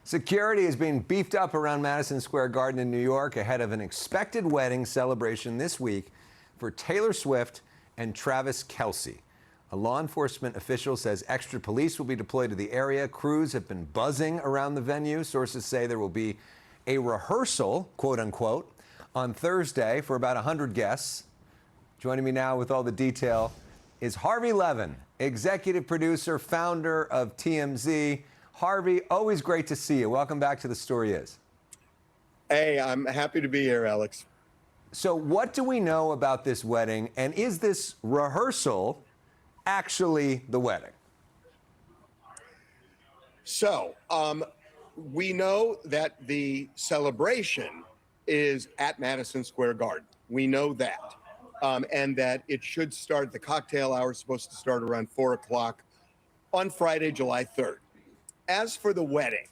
Security is being beefed up around Madison Square Garden in New York ahead of an expected wedding celebration this week for Taylor Swift and Travis Kelce. A law enforcement official says extra police will be deployed to the area. Crews have been buzzing around the venue. Sources say there will be a rehearsal, quote unquote, on Thursday for about 100 guests. Joining me now with all the detail is Harvey Levin, executive producer, founder of TMZ. Harvey, always great to see you. Welcome back to The Story Is. Hey, I'm happy to be here, Alex. So what do we know about this wedding, and is this rehearsal actually the wedding? So, we know that the celebration is at Madison Square Garden. We know that. And that it should start, the cocktail hour is supposed to start around 4 o'clock on Friday, July 3rd. As for the wedding,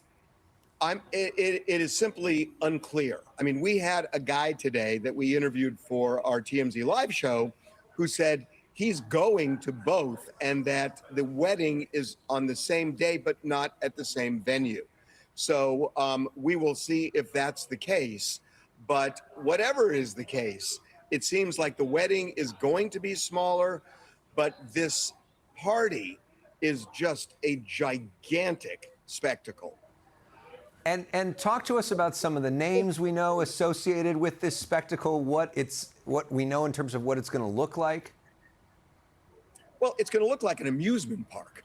it is simply unclear. I mean, we had a guy today that we interviewed for our TMZ live show who said he's going to both and that the wedding is on the same day but not at the same venue. So we will see if that's the case. But whatever is the case, it seems like the wedding is going to be smaller, but this party is just a gigantic spectacle. And talk to us about some of the names we know associated with this spectacle, what we know in terms of what it's going to look like. Well, it's going to look like an amusement park.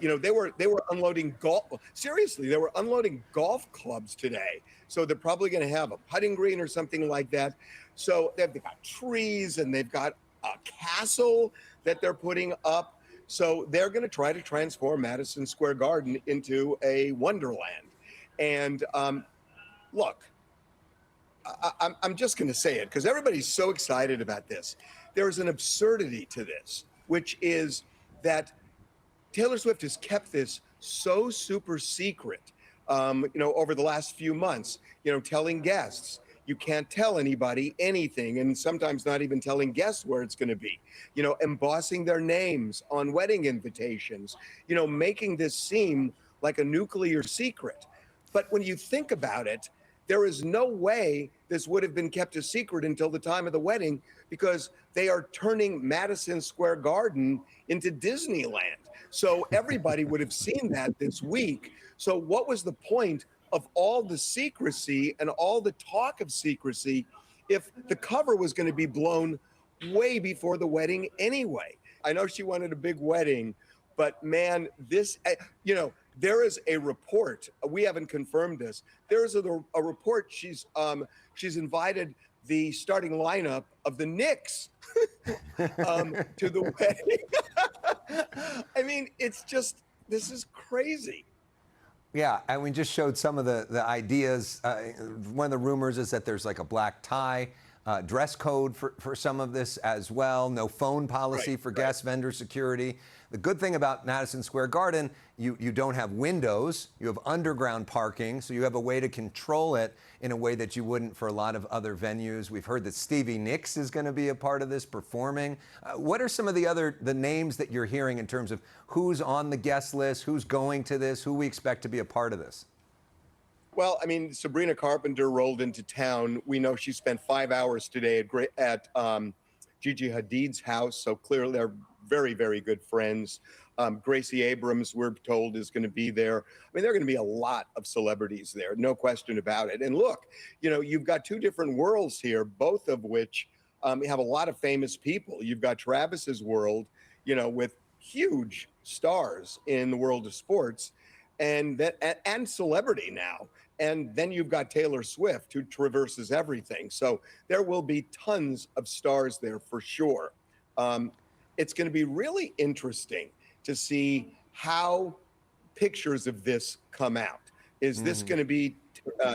You know, they were unloading golf. Seriously, they were unloading golf clubs today. So they're probably going to have a putting green or something like that. So they've got trees and they've got a castle that they're putting up. So they're going to try to transform Madison Square Garden into a wonderland. And look, I'm just going to say it because everybody's so excited about this. There's an absurdity to this, which is that Taylor Swift has kept this so super secret, you know, over the last few months, you know, telling guests, you can't tell anybody anything, and sometimes not even telling guests where it's going to be, you know, embossing their names on wedding invitations, you know, making this seem like a nuclear secret. But when you think about it, there is no way this would have been kept a secret until the time of the wedding because they are turning Madison Square Garden into Disneyland. So everybody would have seen that this week. So what was the point of all the secrecy and all the talk of secrecy if the cover was going to be blown way before the wedding anyway? I know she wanted a big wedding, but man, this, you know, there is a report. We haven't confirmed this. There is a report. She's invited the starting lineup of the Knicks to the wedding. I mean, it's just, this is crazy. Yeah, and we just showed some of the ideas. One of the rumors is that there's like a black tie, dress code for some of this as well. No phone policy for guests, vendor security. The good thing about Madison Square Garden, you don't have windows, you have underground parking, so you have a way to control it in a way that you wouldn't for a lot of other venues. We've heard that Stevie Nicks is going to be a part of this performing. What are some of the names that you're hearing in terms of who's on the guest list, who's going to this, who we expect to be a part of this? Well, I mean, Sabrina Carpenter rolled into town. We know she spent 5 hours today at Gigi Hadid's house, so clearly they're very, very good friends. Gracie Abrams, we're told, is going to be there. I mean, there are going to be a lot of celebrities there, no question about it. And look, you know, you've got two different worlds here, both of which have a lot of famous people. You've got Travis's world, you know, with huge stars in the world of sports and celebrity now. And then you've got Taylor Swift, who traverses everything. So there will be tons of stars there for sure. It's going to be really interesting to see how pictures of this come out. Is this going to be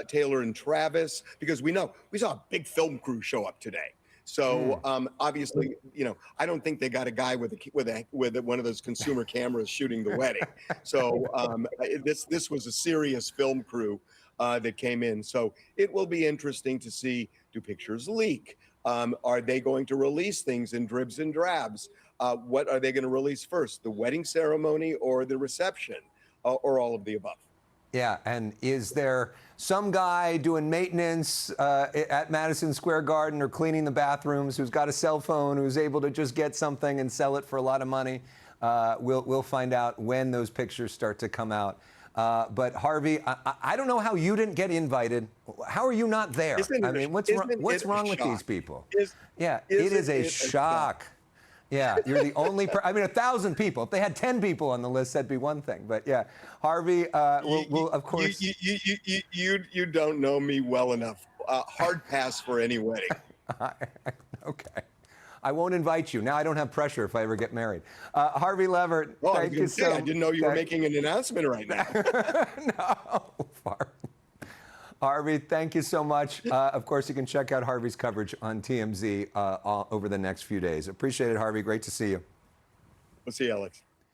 Taylor and Travis? Because we know we saw a big film crew show up today. So obviously, you know, I don't think they got a guy with one of those consumer cameras shooting the wedding. So this was a serious film crew that came in. So it will be interesting to see, do pictures leak? Are they going to release things in dribs and drabs? What are they going to release first, the wedding ceremony or the reception, or all of the above? Yeah, and is there some guy doing maintenance at Madison Square Garden or cleaning the bathrooms who's got a cell phone, who's able to just get something and sell it for a lot of money? We'll find out when those pictures start to come out. But Harvey, I don't know how you didn't get invited. How are you not there? I mean, what's wrong with these people? Yeah, it is a shock. Yeah, you're the only I mean, 1,000 people. If they had 10 people on the list, that'd be one thing. But yeah, Harvey, we'll of course. You don't know me well enough. Hard pass for any wedding. Okay. I won't invite you. Now I don't have pressure if I ever get married. Harvey Levin, Oh, thank you so much. I didn't know you were making an announcement right now. No, Harvey, thank you so much. Of course, you can check out Harvey's coverage on TMZ over the next few days. Appreciate it, Harvey. Great to see you. We'll see you, Alex.